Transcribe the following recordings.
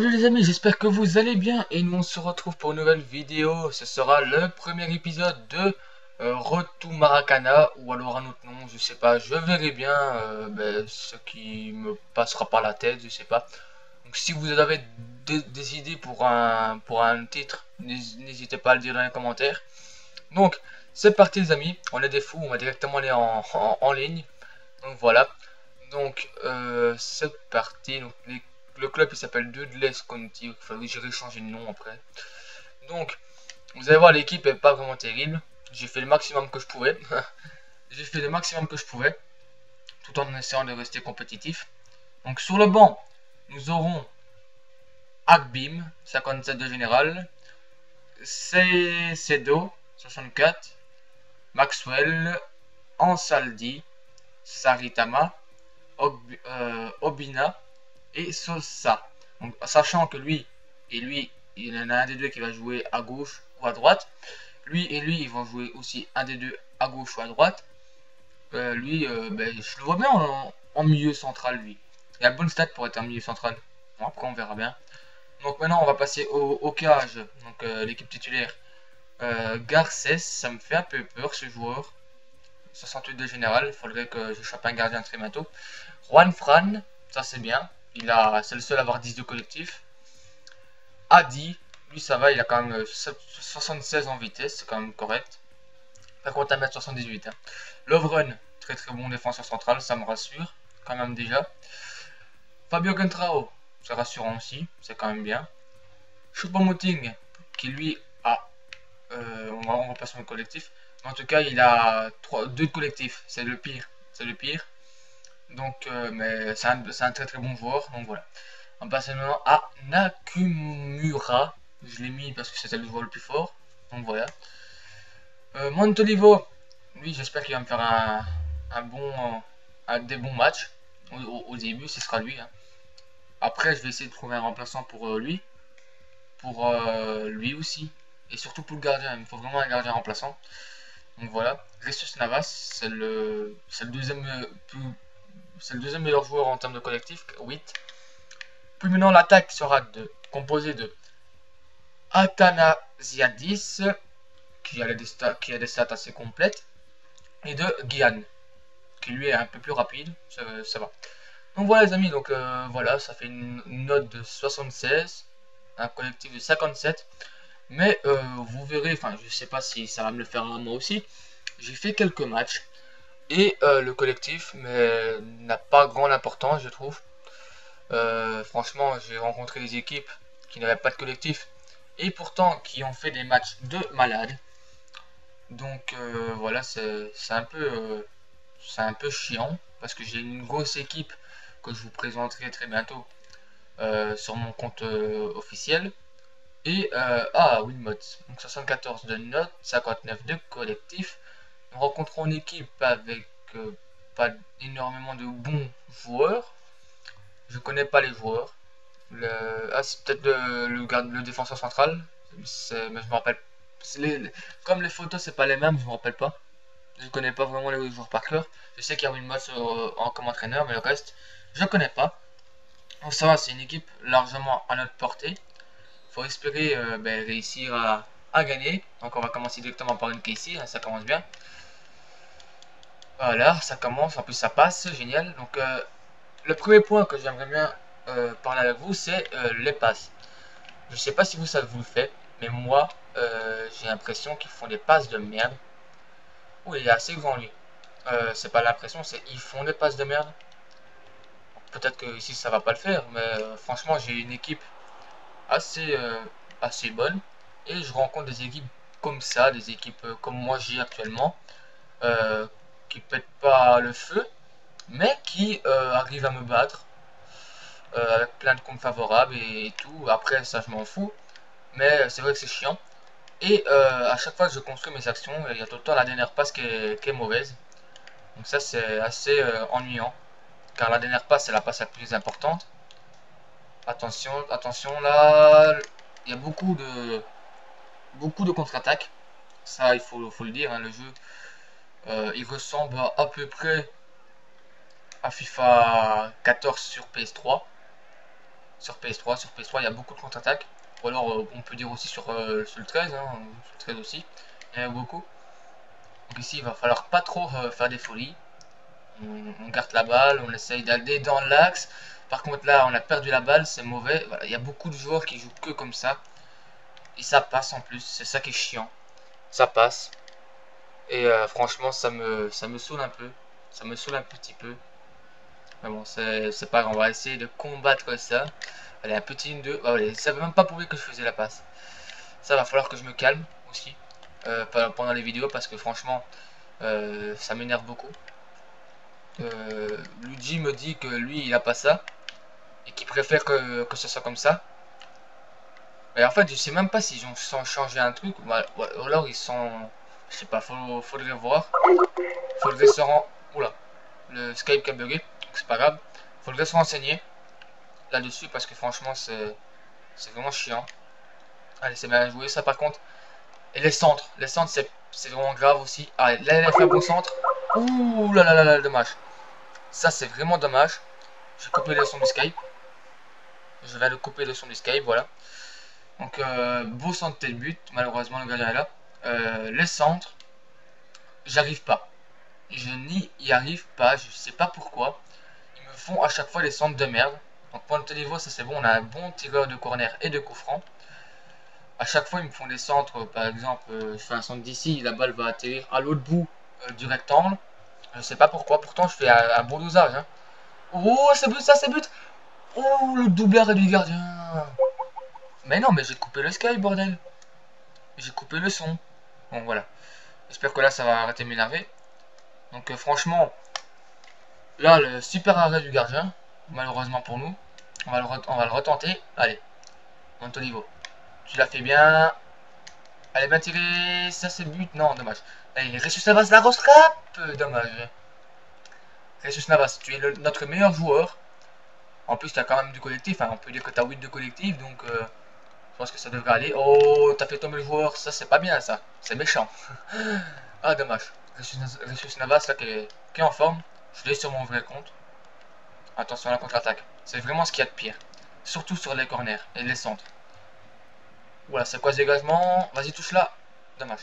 Salut les amis, j'espère que vous allez bien et nous on se retrouve pour une nouvelle vidéo. Ce sera le premier épisode de Road to Maracana ou alors un autre nom, je sais pas, je verrai bien ce qui me passera par la tête, je sais pas. Donc si vous avez des idées pour un titre, n'hésitez pas à le dire dans les commentaires. Donc c'est parti les amis, on est des fous, on va directement aller en ligne. Donc voilà. Donc c'est parti. Donc, le club il s'appelle Dudless County. Il faudrait que j'ai changé de nom après. Donc vous allez voir, l'équipe est pas vraiment terrible. J'ai fait le maximum que je pouvais. J'ai fait le maximum que je pouvais. Tout en essayant de rester compétitif. Donc sur le banc, nous aurons Akbim, 57 de général. Cedo, 64. Maxwell. Ansaldi. Saritama. Obina et Sosa. Donc, sachant que lui, il y en a un des deux qui va jouer à gauche ou à droite. Lui, ils vont jouer aussi un des deux à gauche ou à droite. Je le vois bien en milieu central, lui. Il a de bonne stat pour être un milieu central. Bon, après, on verra bien. Donc maintenant, on va passer au cage. Donc l'équipe titulaire. Garcès, ça me fait un peu peur ce joueur. 68 de général, il faudrait que je chope un gardien très bientôt. Juan Fran, ça c'est bien. C'est le seul à avoir 10 de collectif. Adi, lui ça va, il a quand même 76 en vitesse, c'est quand même correct. Par contre, 1m78. Hein. Lovren, très très bon défenseur central, ça me rassure, quand même déjà. Fabio Contrao, c'est rassurant aussi, c'est quand même bien. Choupo-Moting, qui lui a. On va passer au collectif. Mais en tout cas, il a 2 collectifs, c'est le pire. C'est le pire. Donc, mais c'est un très très bon joueur. Donc voilà. On passe maintenant à Nakumura. Je l'ai mis parce que c'était le joueur le plus fort. Donc voilà. Montolivo. Lui, j'espère qu'il va me faire des bons matchs. Au début, ce sera lui. Hein. Après, je vais essayer de trouver un remplaçant pour lui. Pour lui aussi. Et surtout pour le gardien. Il me faut vraiment un gardien remplaçant. Donc voilà. Jesus Navas, c'est le deuxième c'est le deuxième meilleur joueur en termes de collectif, 8. Puis maintenant, l'attaque sera composée de Athanasiadis, qui a des stats assez complètes, et de Guian, qui lui est un peu plus rapide, ça va. Donc voilà les amis, donc voilà, ça fait une note de 76, un collectif de 57. Mais vous verrez, enfin je sais pas si ça va me le faire à moi aussi, j'ai fait quelques matchs. Et le collectif n'a pas grande importance, je trouve. Franchement, j'ai rencontré des équipes qui n'avaient pas de collectif et pourtant qui ont fait des matchs de malades. Donc voilà, c'est un peu chiant parce que j'ai une grosse équipe que je vous présenterai très bientôt sur mon compte officiel. Et Winmods, donc 74 de notes, 59 de collectif. Nous rencontrons une équipe avec pas énormément de bons joueurs. Je connais pas les joueurs. C'est peut-être le défenseur central. Mais je me rappelle. Comme les photos, c'est pas les mêmes, je me rappelle pas. Je connais pas vraiment les joueurs par cœur. Je sais qu'il y a Winmods comme entraîneur, mais le reste, je connais pas. Donc ça va, c'est une équipe largement à notre portée. Faut espérer réussir à gagner. Donc on va commencer directement par une Casey, hein, ça commence bien. Voilà, ça commence, en plus ça passe, génial. Donc le premier point que j'aimerais bien parler avec vous, c'est les passes. Je sais pas si vous savez vous le faites, mais moi j'ai l'impression qu'ils font des passes de merde. Oh, il est assez grand lui. C'est pas l'impression, c'est ils font des passes de merde. Peut-être que ici ça va pas le faire, mais franchement j'ai une équipe assez, assez bonne. Et je rencontre des équipes comme ça, des équipes comme moi j'ai actuellement, qui pètent pas le feu, mais qui arrivent à me battre avec plein de comptes favorables et tout. Après, ça, je m'en fous, mais c'est vrai que c'est chiant. Et à chaque fois que je construis mes actions, il y a tout le temps la dernière passe qui est mauvaise. Donc ça, c'est assez ennuyant, car la dernière passe, c'est la passe la plus importante. Attention, attention, là, il y a beaucoup de contre-attaques. Ça, il faut le dire, hein, le jeu, il ressemble à peu près à FIFA 14 sur PS3. sur PS3. Sur PS3, il y a beaucoup de contre-attaques. Ou alors, on peut dire aussi sur le 13, hein, sur le 13 aussi. Il y en a beaucoup. Donc ici, il va falloir pas trop faire des folies. On garde la balle, on essaye d'aller dans l'axe. Par contre, là, on a perdu la balle, c'est mauvais. Voilà, il y a beaucoup de joueurs qui jouent que comme ça. Et ça passe en plus, c'est ça qui est chiant. Ça passe. Et franchement, ça me saoule un peu. Ça me saoule un petit peu. Mais bon, c'est pas grave, on va essayer de combattre ça. Allez, un petit 1-2. Oh, allez, ça veut même pas prouver que je faisais la passe. Ça va falloir que je me calme aussi pendant les vidéos parce que franchement, ça m'énerve beaucoup. Luigi me dit que lui, il a pas ça et qu'il préfère que ce soit comme ça. Mais en fait, je sais même pas s'ils ont changé un truc ou alors ils sont. Je sais pas, faudrait voir. Faudrait se rendre. Oula, le Skype qui a bugué, c'est pas grave. Faudrait se renseigner là-dessus parce que franchement, c'est vraiment chiant. Allez, c'est bien joué ça par contre. Et les centres, c'est vraiment grave aussi. Ah, là, elle a fait un bon centre. Ouh là là là là, dommage. Ça, c'est vraiment dommage. Je vais couper le son du Skype. Je vais le couper le son du Skype, voilà. Donc, beau centre de but. Malheureusement, le gardien est là. Les centres, j'arrive pas. Je n'y arrive pas. Je sais pas pourquoi. Ils me font à chaque fois des centres de merde. Donc, pour le niveau, ça c'est bon. On a un bon tireur de corner et de coup franc. À chaque fois, ils me font des centres. Par exemple, je fais un centre d'ici. La balle va atterrir à l'autre bout du rectangle. Je sais pas pourquoi. Pourtant, je fais un bon dosage. Hein. Oh, c'est but, ça, c'est but. Oh, le doubleur du gardien. Mais non, mais j'ai coupé le sky, bordel. J'ai coupé le son. Bon, voilà. J'espère que là, ça va arrêter de m'énerver. Donc, franchement, là, le super arrêt du gardien. Malheureusement pour nous. On va le retenter. Allez, Montolivo. Tu l'as fait bien. Allez, bien tiré. Ça, c'est but. Non, dommage. Allez, Jesus Navas, la grosse frappe. Dommage. Jesus Navas, tu es notre meilleur joueur. En plus, tu as quand même du collectif. Hein. On peut dire que tu as 8 de collectif. Donc, je pense que ça devrait aller. Oh, t'as fait tomber le joueur. Ça, c'est pas bien, ça. C'est méchant. Ah, dommage. Jesus Navas, là, qui est en forme. Je l'ai sur mon vrai compte. Attention à la contre-attaque. C'est vraiment ce qu'il y a de pire. Surtout sur les corners et les centres. Voilà, c'est quoi ce dégagement? Vas-y, touche là. Dommage.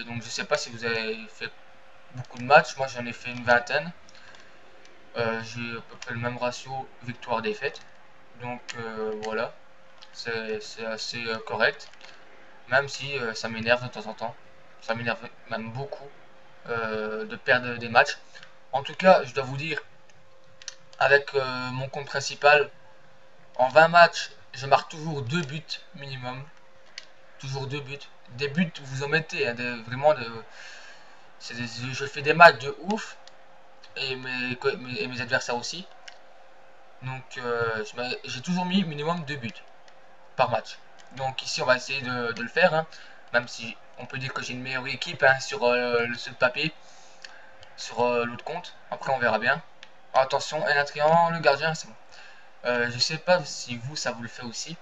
Donc, je sais pas si vous avez fait beaucoup de matchs. Moi, j'en ai fait une vingtaine. J'ai à peu près le même ratio victoire-défaite. Donc, voilà. C'est assez correct. Même si ça m'énerve de temps en temps. Ça m'énerve même beaucoup de perdre des matchs. En tout cas, je dois vous dire, avec mon compte principal, en 20 matchs, je marque toujours 2 buts minimum. Toujours 2 buts. Des buts, vous en mettez, hein, vraiment je fais des matchs de ouf. Et mes adversaires aussi. Donc j'ai toujours mis minimum 2 buts par match. Donc ici on va essayer de le faire. Hein. Même si on peut dire que j'ai une meilleure équipe hein, sur le seul papier. Sur l'autre compte. Après on verra bien. Attention, un triangle, le gardien, c'est bon. Je sais pas si vous, ça vous le fait aussi.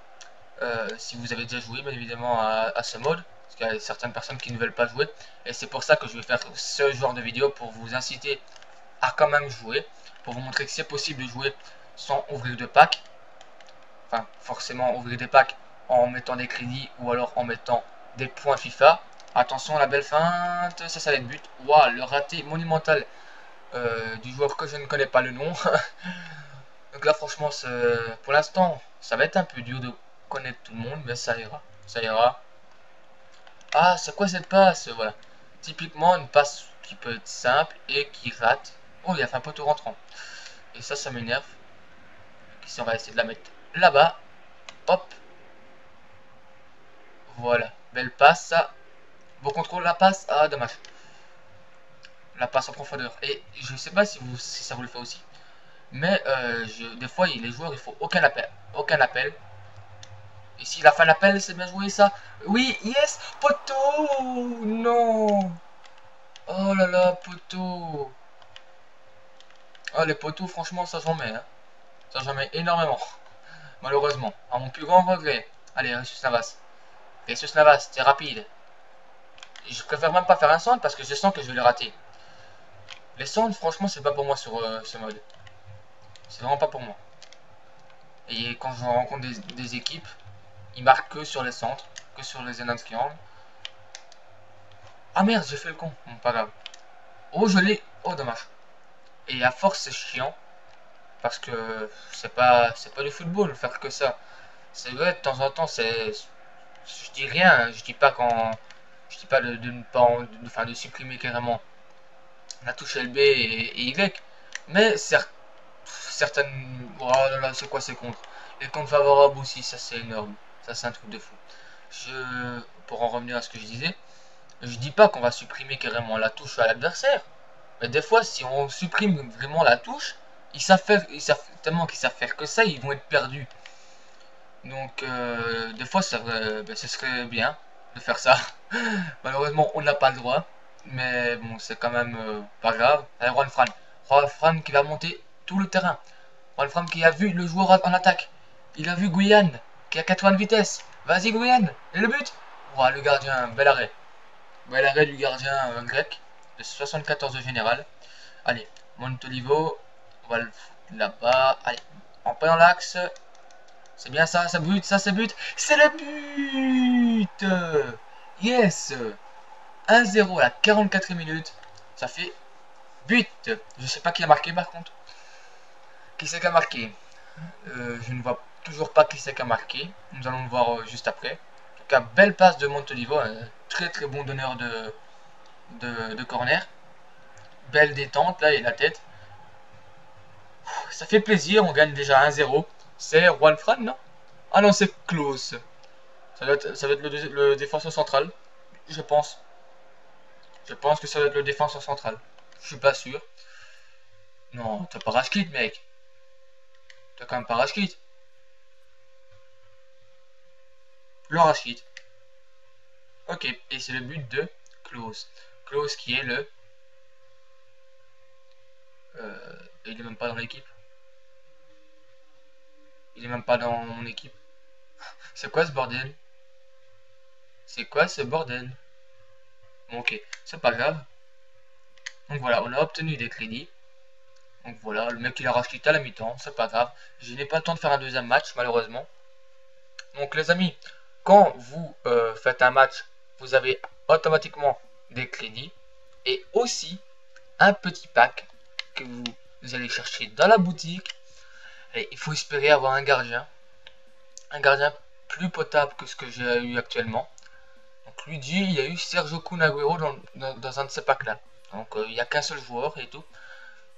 Si vous avez déjà joué, bien évidemment, à ce mode. Parce qu'il y a certaines personnes qui ne veulent pas jouer. Et c'est pour ça que je vais faire ce genre de vidéo pour vous inciter à quand même jouer. Pour vous montrer que c'est possible de jouer sans ouvrir de pack. Enfin, forcément, ouvrir des packs en mettant des crédits ou alors en mettant des points FIFA. Attention, la belle feinte, ça va être but. Waouh, le raté monumental du joueur que je ne connais pas le nom. Donc là, franchement, pour l'instant, ça va être un peu dur de connaître tout le monde, mais ça ira. Ça ira. Ah, c'est quoi cette passe? Voilà. Typiquement, une passe qui peut être simple et qui rate. Oh, il a fait un poteau rentrant. Et ça m'énerve. Ici, on va essayer de la mettre là-bas. Hop. Voilà. Belle passe, ça. Bon contrôle, la passe. Ah, dommage. La passe en profondeur. Et je ne sais pas si ça vous le fait aussi. Mais des fois, les joueurs, il faut aucun appel. Aucun appel. Et s'il a fait l'appel, c'est bien joué ça. Oui, yes, poteau. Non. Oh là là, poteau. Oh, les poteaux, franchement, ça j'en mets. Hein. Ça j'en mets énormément. Malheureusement. À mon plus grand regret. Allez, Jesus Navas. Jesus Navas, t'es rapide. Et je préfère même pas faire un centre parce que je sens que je vais le rater. Les centres, franchement, c'est pas pour moi sur ce mode. C'est vraiment pas pour moi. Et quand je rencontre des équipes, ils marquent que sur les centres, que sur les énormes triangles. Ah merde, j'ai fait le con. Bon, pas grave. Oh, je l'ai. Oh, dommage. Et à force, c'est chiant. Parce que c'est pas du football, faire que ça. C'est vrai, de temps en temps, c'est... Je dis rien, je dis pas quand... Je dis pas de ne pas... Enfin, de supprimer carrément la touche LB et Y. Mais certaines... Oh là là, c'est quoi ces comptes? Les comptes favorables aussi, ça c'est énorme. Ça c'est un truc de fou. Pour en revenir à ce que je disais, je dis pas qu'on va supprimer carrément la touche à l'adversaire. Mais des fois, si on supprime vraiment la touche, tellement qu'ils savent faire que ça, ils vont être perdus. Donc, des fois, ce serait bien de faire ça. Malheureusement, on n'a pas le droit. Mais bon, c'est quand même pas grave. Allez, Juan Fran. Juan Fran qui va monter tout le terrain. Juan Fran qui a vu le joueur en attaque. Il a vu Guyane qui a 80 de vitesse. Vas-y, Guyane. Et le but. Oh, le gardien, bel arrêt. Bel arrêt du gardien grec. De 74 de général. Allez, Montolivo. On va le foutre là-bas. Allez, en plein dans l'axe. C'est bien ça, ça but, ça c'est but. C'est le but. Yes. 1-0 à la 44e minute. Ça fait but. Je sais pas qui a marqué par contre. Qui c'est qui a marqué? Je ne vois toujours pas qui c'est qui a marqué. Nous allons le voir juste après. En tout cas, belle passe de Montolivo. Un très très bon donneur de corner. Belle détente là et la tête. Ça fait plaisir, on gagne déjà 1-0. C'est Juan Fran, non? Ah non, c'est Klose. Ça va être le défenseur central, je pense. Je pense que ça va être le défenseur central. Je suis pas sûr. Non, t'as pas rage-quit, mec. T'as quand même pas rage-quit. Le rage-quit. Ok, et c'est le but de Klose. Klose qui est le... il est même pas dans l'équipe. Il est même pas dans mon équipe. C'est quoi ce bordel? C'est quoi ce bordel? Bon, ok, c'est pas grave. Donc voilà, on a obtenu des crédits. Donc voilà, le mec il a racheté à la mi-temps, c'est pas grave. Je n'ai pas le temps de faire un deuxième match, malheureusement. Donc les amis, quand vous faites un match, vous avez automatiquement des crédits. Et aussi un petit pack que vous allez chercher dans la boutique. Et il faut espérer avoir un gardien. Un gardien plus potable que ce que j'ai eu actuellement. Donc lui dit, il y a eu Sergio Kun Agüero dans un de ces packs là. Donc il n'y a qu'un seul joueur et tout.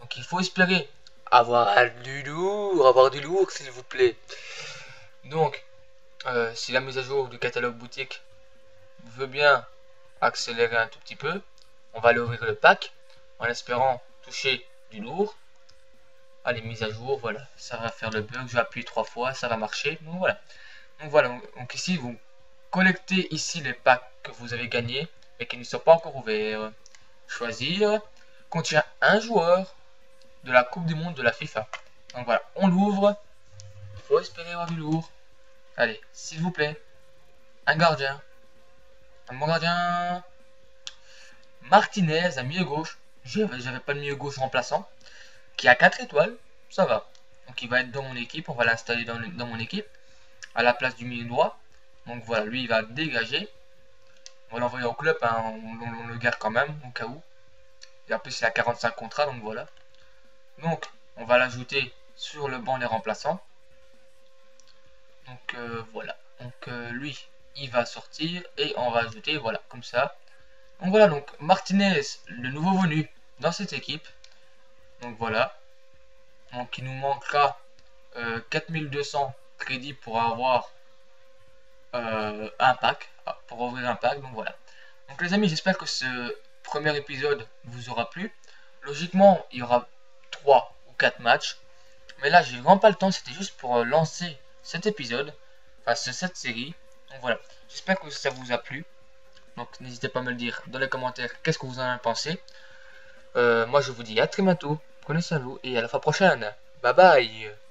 Donc il faut espérer avoir du lourd s'il vous plaît. Donc si la mise à jour du catalogue boutique veut bien accélérer un tout petit peu, on va aller ouvrir le pack en espérant toucher du lourd. Allez, mise à jour, voilà, ça va faire le bug, je vais appuyer 3 fois, ça va marcher. Donc voilà, donc ici vous collectez ici les packs que vous avez gagnés mais qui ne sont pas encore ouverts. Choisir contient un joueur de la Coupe du Monde de la FIFA. Donc voilà, on l'ouvre. Il faut espérer avoir du lourd. Allez, s'il vous plaît. Un gardien. Un bon gardien. Martinez, un milieu gauche. J'avais pas de milieu gauche remplaçant. Qui a 4 étoiles. Ça va. Donc il va être dans mon équipe. On va l'installer dans mon équipe. À la place du milieu droit. Donc voilà, lui il va dégager. On va l'envoyer au club. Hein, on le garde quand même, au cas où. Et en plus il a 45 contrats. Donc voilà. Donc on va l'ajouter sur le banc des remplaçants. Donc voilà, donc lui il va sortir et on va ajouter, voilà, comme ça. Donc voilà, donc Martinez, le nouveau venu dans cette équipe. Donc voilà, donc il nous manquera 4200 crédits pour avoir un pack, pour ouvrir un pack. Donc voilà, donc les amis, j'espère que ce premier épisode vous aura plu. Logiquement il y aura 3 ou 4 matchs, mais là j'ai vraiment pas le temps, c'était juste pour lancer cet épisode, enfin cette série. Donc voilà, j'espère que ça vous a plu. Donc n'hésitez pas à me le dire dans les commentaires qu'est-ce que vous en avez pensé. Moi je vous dis à très bientôt, prenez soin de vous et à la fois prochaine. Bye bye.